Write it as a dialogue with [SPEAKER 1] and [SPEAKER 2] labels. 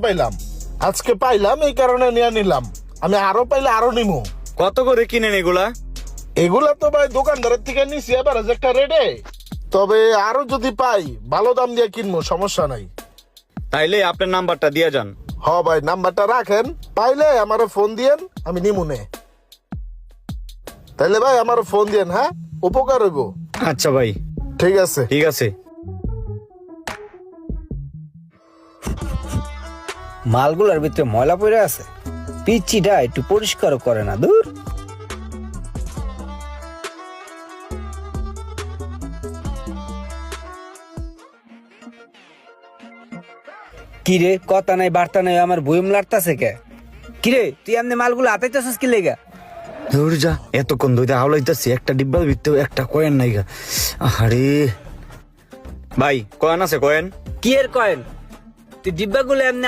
[SPEAKER 1] পাইলাম, আজকে পাইলাম এই কারণে নিয়ে নিলাম। আমি আরো পাইলে আরো নিমু।
[SPEAKER 2] কত করে কিনেন এগুলা?
[SPEAKER 1] এগুলা তো ভাই দোকানদারের থেকে নিছি এবার একটা রেটে, তবে আরো যদি পাই ভালো দাম দিয়ে কিনবো, সমস্যা নাই।
[SPEAKER 2] তাইলে আপনার নাম্বারটা দিয়ে যান।
[SPEAKER 1] হ ভাই, নাম্বারটা রাখেন, পাইলে আমারে ফোন দিয়েন, আমি নিমুনে। তাইলে ভাই আমার ফোন দিয়েন, হ্যাঁ, উপকার হইব।
[SPEAKER 2] আচ্ছা ভাই,
[SPEAKER 1] ঠিক আছে।
[SPEAKER 2] ঠিক আছে।
[SPEAKER 3] মালগুলোর ভিতরে ময়লা পড়ে আছে, পিচ্চিটা একটু পরিষ্কারও করে না। দূর, কিরে কথা নাই বার্তা নাই, আমার বইম লাড়তাছে কে? কিরে তুই এমনি মালগুলো হাতাইতেছিস কি লেগা?
[SPEAKER 2] দূর যা, এতক্ষণ ধরে হাওলাইতেছি, একটা ডিব্বার ভিতরে একটা কয়েন নাই গা। আরে ভাই, কয়েন আছে? কয়েন
[SPEAKER 3] কি এর কয়েন? তুই ডিব্বাগুলো এমনি